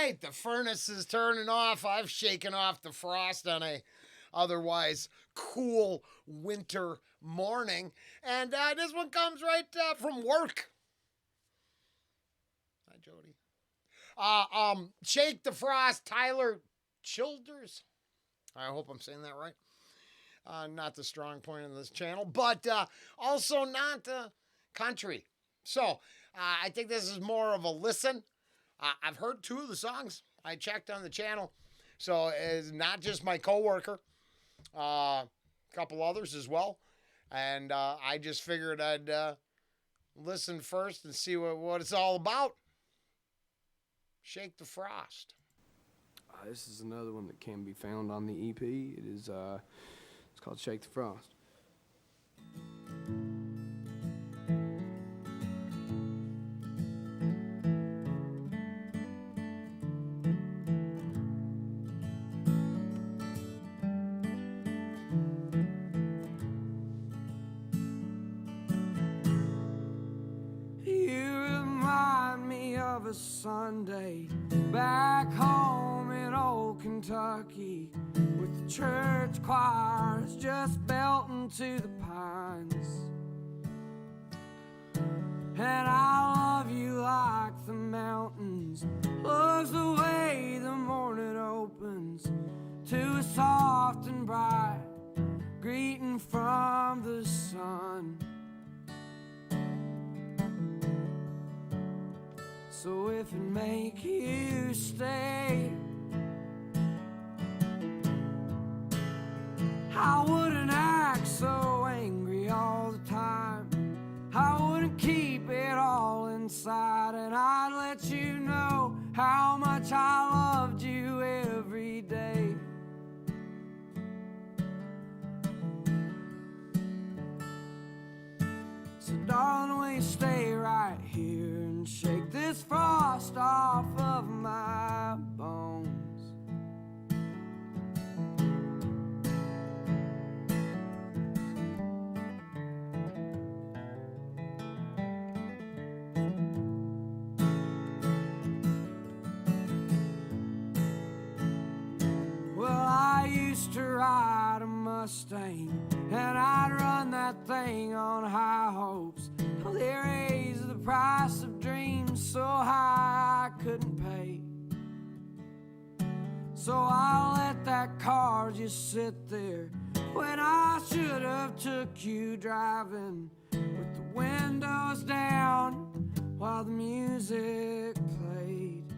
right, the furnace is turning off. I've shaken off the frost on a otherwise cool winter morning. And this one comes right from work. Hi, Jody. Shake the Frost, Tyler Childers. I hope I'm saying that right. Not the strong point of this channel, but also not country. So I think this is more of a listen. I've heard two of the songs. I checked on the channel. So it's not just my coworker, a couple others as well. And I just figured I'd listen first and see what it's all about. Shake the Frost. This is another one that can be found on the EP. It is, it's called Shake the Frost. You remind me of a Sunday back home in old Kentucky, with the church choirs just belting to the pines. And I love you like the mountains loves the way the morning opens to a soft and bright greeting from the sun. So if it make you stay, I wouldn't act so angry all the time. I wouldn't keep it all inside, and I'd let you know how much I loved you every day. So darling, will you stay right here and shake this frost off of my bones? Well, I used to ride a Mustang, and I'd run that thing on high hopes. Well, they raised the price of dreams so high I couldn't pay. So I let that car just sit there when I should have took you driving with the windows down while the music played.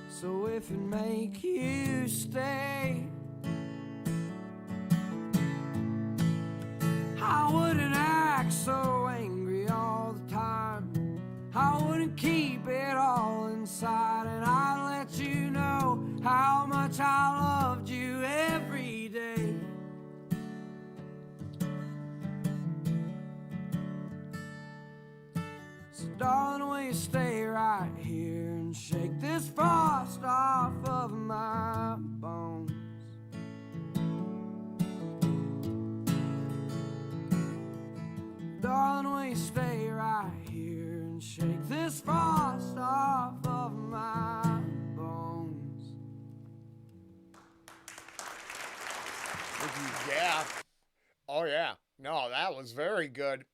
So if it make you stay, I wouldn't act so angry all the time. I wouldn't keep it all inside, and I'd let you know how much I loved you every day. So darling, will you stay right here and shake this frost off of my bones? Darling, will you stay right here and shake this frost off of my bones? Yeah. Oh, yeah. No, that was very good.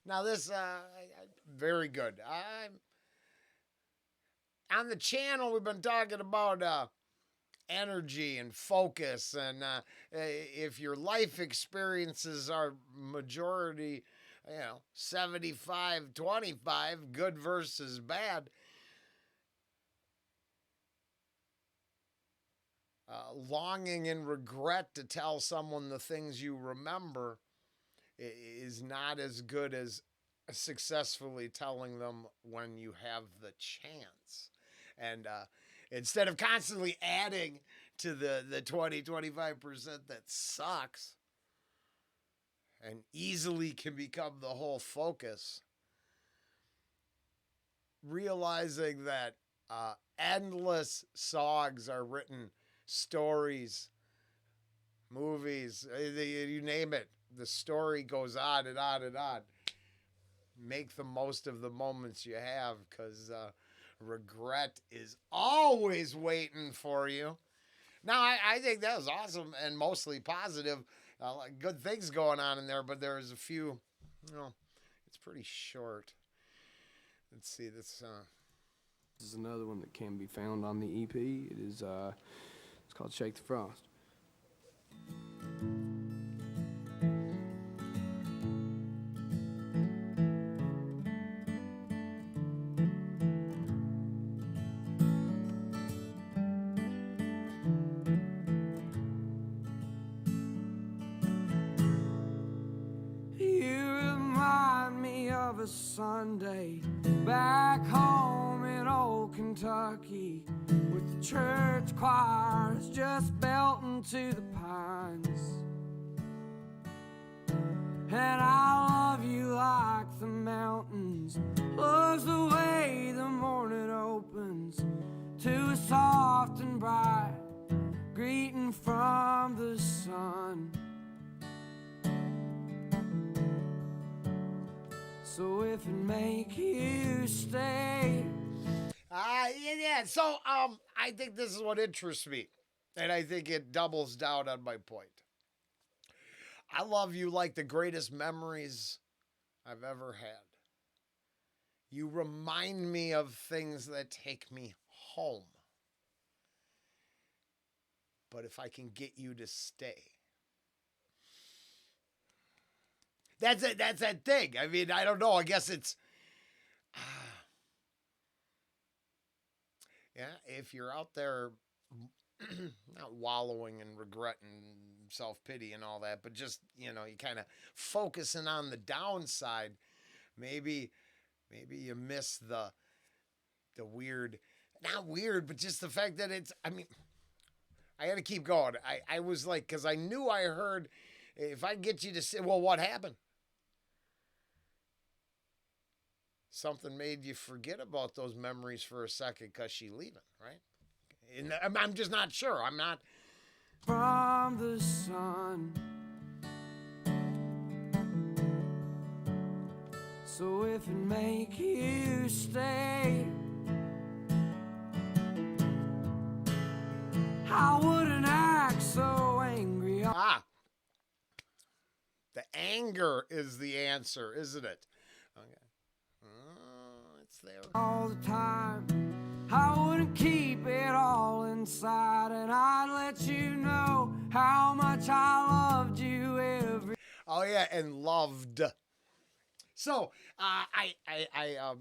Now, this, very good. On the channel, we've been talking about energy and focus, and if your life experiences are majority, 75-25, good versus bad, longing and regret to tell someone the things you remember is not as good as successfully telling them when you have the chance. And instead of constantly adding to the 20-25% that sucks and easily can become the whole focus, realizing that endless songs are written, stories, movies, you name it, the story goes on and on and on. make the most of the moments you have, because regret is always waiting for you. Now, I think that was awesome and mostly positive. Like good things going on in there, but there's a few, it's pretty short. Let's see, this. This is another one that can be found on the EP. It is, it's called Shake the Frost. You remind me of a Sunday back home in old Kentucky, with the church choirs just belting to the pines. And I love you like the mountains, loves the way the morning opens to a soft and bright greeting from the sun. So if it make you stay. Yeah. So I think this is what interests me, and I think it doubles down on my point. I love you like the greatest memories I've ever had. You remind me of things that take me home. But if I can get you to stay. That's it. That's that thing. I mean, I don't know. I guess it's, yeah. If you're out there, not wallowing in regret and self pity and all that, but just you kind of focusing on the downside. Maybe you miss the weird, not weird, but just the fact that it's. I mean, I got to keep going. I was like, because I knew I heard, if I get you to say, well, what happened? Something made you forget about those memories for a second because she leaving, right? And I'm just not sure. I'm not. From the sun. So if it make you stay, I wouldn't act so angry. The anger is the answer, isn't it? Okay. It's there. All the time, I wouldn't keep it all inside, and I'd let you know how much I loved you every. Oh yeah, and loved. So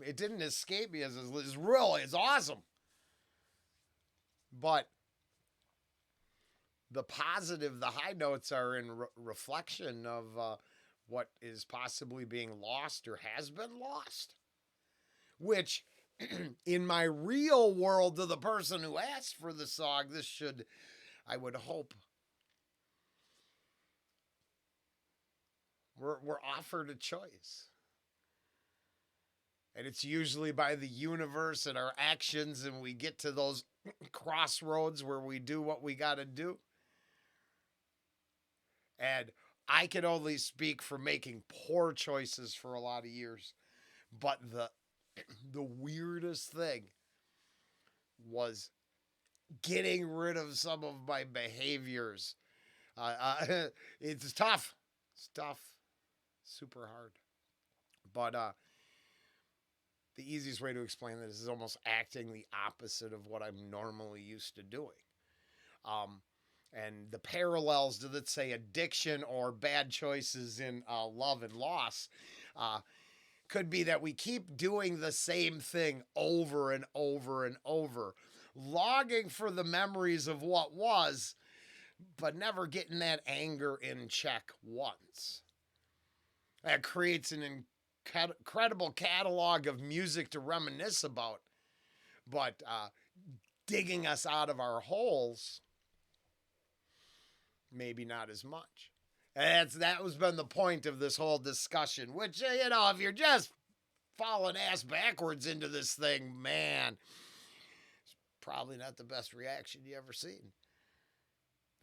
it didn't escape me as it's awesome. But the positive, the high notes are in reflection of what is possibly being lost or has been lost. Which, in my real world, to the person who asked for the song, this should, I would hope, we're offered a choice. And it's usually by the universe and our actions, and we get to those crossroads where we do what we got to do. And I can only speak for making poor choices for a lot of years. But the weirdest thing was getting rid of some of my behaviors. It's tough. It's tough. Super hard. But the easiest way to explain this is almost acting the opposite of what I'm normally used to doing. And the parallels to, let's say, addiction or bad choices in love and loss could be that we keep doing the same thing over and over and over, longing for the memories of what was, but never getting that anger in check once. That creates an incredible catalog of music to reminisce about, but digging us out of our holes, maybe not as much. And that has been the point of this whole discussion, which, if you're just falling ass backwards into this thing, man, it's probably not the best reaction you ever seen.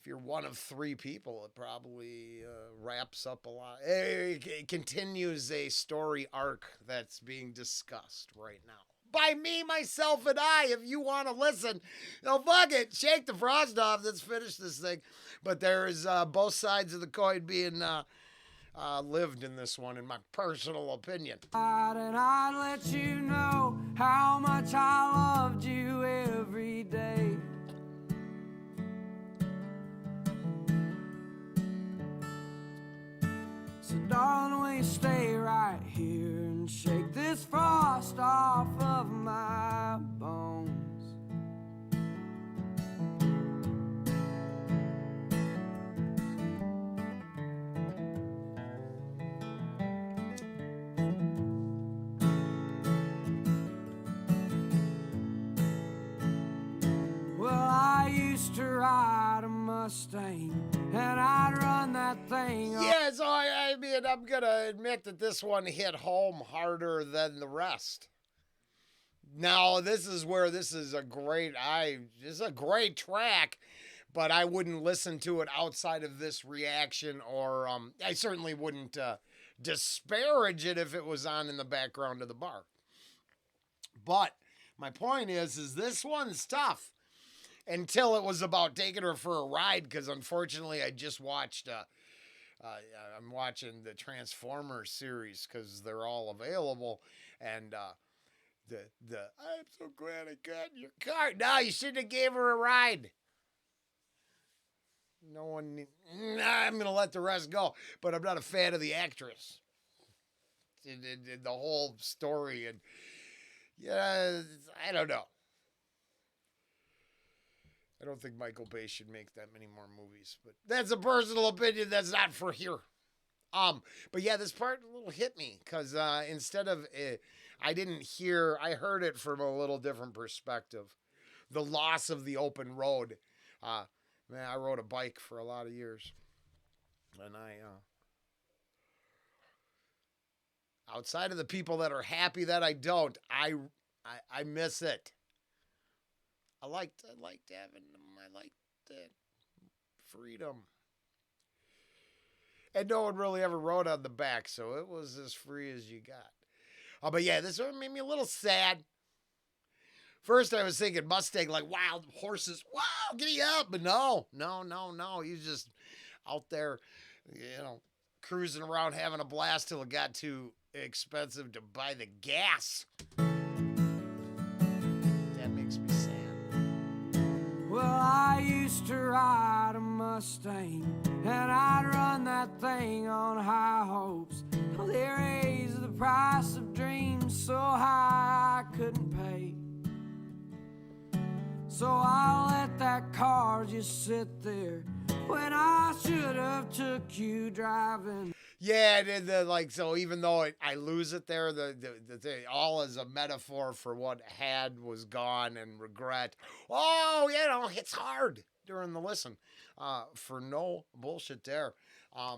if you're one of three people, it probably wraps up a lot. It continues a story arc that's being discussed right now. By me, myself, and I. If you want to listen, fuck it. Shake the frost off. Let's finish this thing. But there's both sides of the coin being lived in this one, in my personal opinion. And I'd let you know how much I loved you every day. So darling, will you stay right here and shake this frost off of my bones? Well, I used to ride a Mustang, and I'd run that thing. Yeah, so I mean, I'm going to admit that this one hit home harder than the rest. Now, this is where this is a great track, but I wouldn't listen to it outside of this reaction, or I certainly wouldn't disparage it if it was on in the background of the bar. But my point is this one's tough until it was about taking her for a ride, because unfortunately I just watched I'm watching the Transformers series because they're all available, and I'm so glad I got in your car. No, you shouldn't have gave her a ride. No one. I'm gonna let the rest go, but I'm not a fan of the actress. In the whole story, and yeah, I don't know. I don't think Michael Bay should make that many more movies, but that's a personal opinion. That's not for here. But yeah, this part a little hit me because instead of I heard it from a little different perspective. The loss of the open road. Man, I rode a bike for a lot of years, and outside of the people that are happy that I don't, I miss it. I liked having them. I liked that freedom. And no one really ever rode on the back, so it was as free as you got. But yeah, this one made me a little sad. First, I was thinking Mustang, like wild horses. Wow, giddy up. But no. He's just out there, cruising around having a blast till it got too expensive to buy the gas. That makes me sad. Well, I used to ride a Mustang, and I'd run that thing on high hopes. They raised the price of dreams so high I couldn't pay. So I let that car just sit there when I should have took you driving. Yeah, so even though I lose it there, the all as a metaphor for what had was gone and regret. Oh, it's hard during the listen. For no bullshit there. I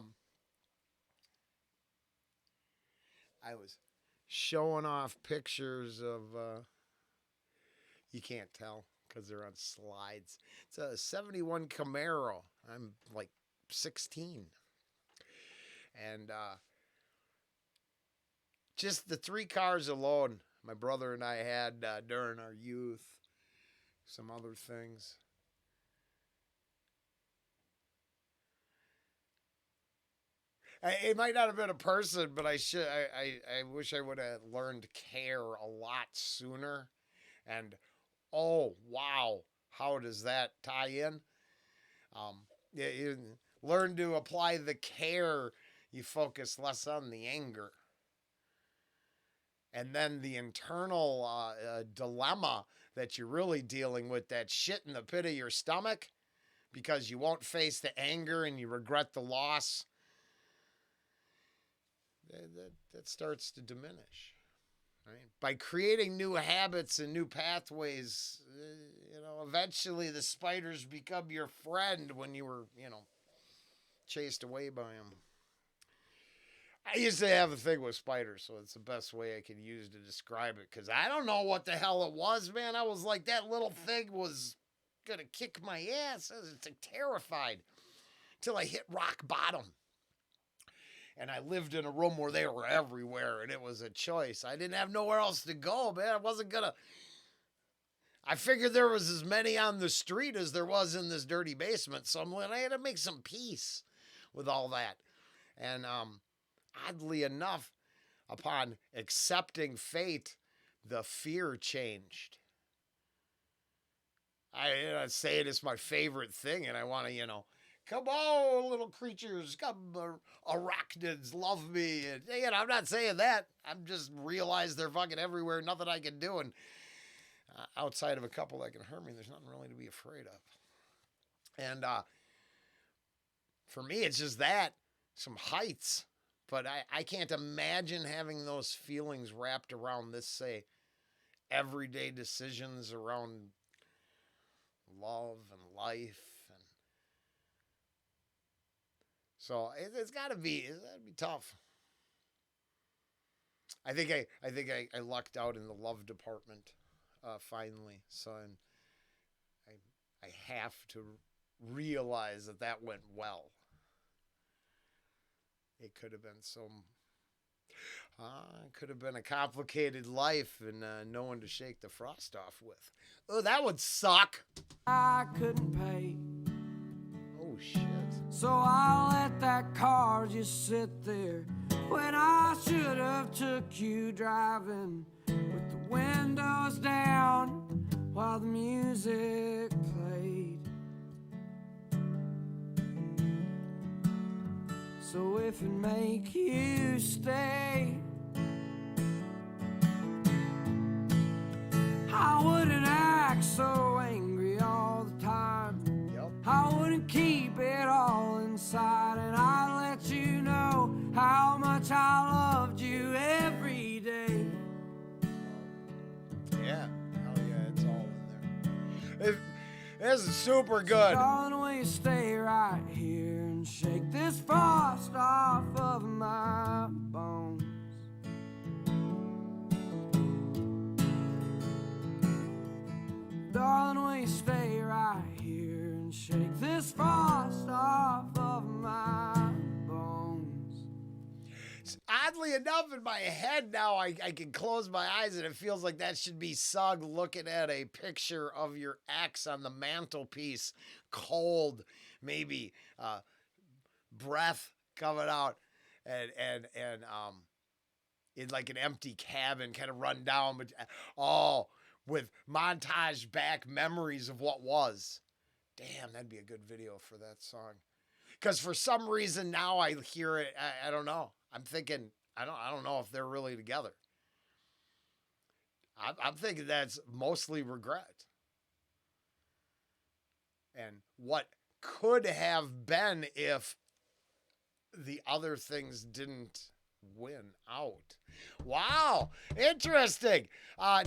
was showing off pictures of, you can't tell because they're on slides. It's a 71 Camaro. I'm like 16. And just the three cars alone, my brother and I had during our youth, some other things. It might not have been a person, but I wish I would have learned care a lot sooner. And oh wow, how does that tie in? You learn to apply the care. You focus less on the anger. And then the internal dilemma that you're really dealing with, that shit in the pit of your stomach, because you won't face the anger and you regret the loss, that starts to diminish. Right? By creating new habits and new pathways, eventually the spiders become your friend when you were, chased away by them. I used to have a thing with spiders, so it's the best way I could use to describe it, because I don't know what the hell it was, man. I was like, that little thing was going to kick my ass. I was terrified till I hit rock bottom. And I lived in a room where they were everywhere, and it was a choice. I didn't have nowhere else to go, man. I wasn't going to. I figured there was as many on the street as there was in this dirty basement, so I had to make some peace with all that. And oddly enough, upon accepting fate, the fear changed. I say it is my favorite thing, and I want to, come on, little creatures, come, arachnids, love me. And, I'm not saying that. I'm just realize they're fucking everywhere, nothing I can do. And outside of a couple that can hurt me, there's nothing really to be afraid of. And for me, it's just that, some heights. But I can't imagine having those feelings wrapped around this, say, everyday decisions around love and life. And so it's gotta be tough. I think I lucked out in the love department finally. So I have to realize that went well. It could have been could have been a complicated life and no one to shake the frost off with. Oh, that would suck. I couldn't pay. Oh, shit. So I let that car just sit there when I should have took you driving with the windows down while the music played. So if it make you stay, I wouldn't act so angry all the time. Yep. I wouldn't keep it all inside, and I'd let you know how much I loved you every day. Yeah. Oh, yeah, it's all in there. This is super good. Darling, will you stay right here and shake this frost off of my bones? Darling, will you stay right here and shake this frost off of my bones? Oddly enough, in my head now, I can close my eyes and it feels like that should be Sug looking at a picture of your ex on the mantelpiece, cold, maybe breath coming out, and in like an empty cabin, kind of run down, but with montage back memories of what was. Damn, that'd be a good video for that song. Because for some reason now I hear it, I don't know. I'm thinking, I don't know if they're really together. I'm thinking that's mostly regret. And what could have been if the other things didn't win out. Wow, interesting.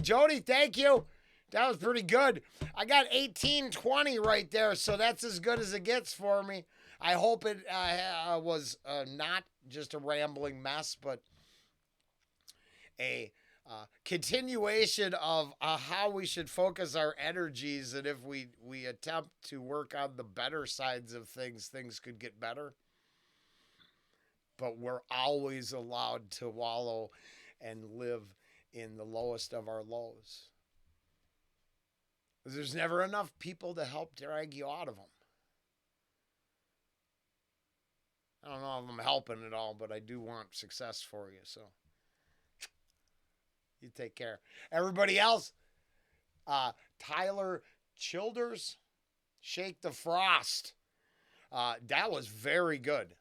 Jody, thank you. That was pretty good. I got 1820 right there, so that's as good as it gets for me. I hope it was not just a rambling mess, but a continuation of how we should focus our energies, and if we attempt to work on the better sides of things, things could get better. But we're always allowed to wallow and live in the lowest of our lows. There's never enough people to help drag you out of them. I don't know if I'm helping at all, but I do want success for you, so you take care. Everybody else, Tyler Childers, Shake the Frost. That was very good.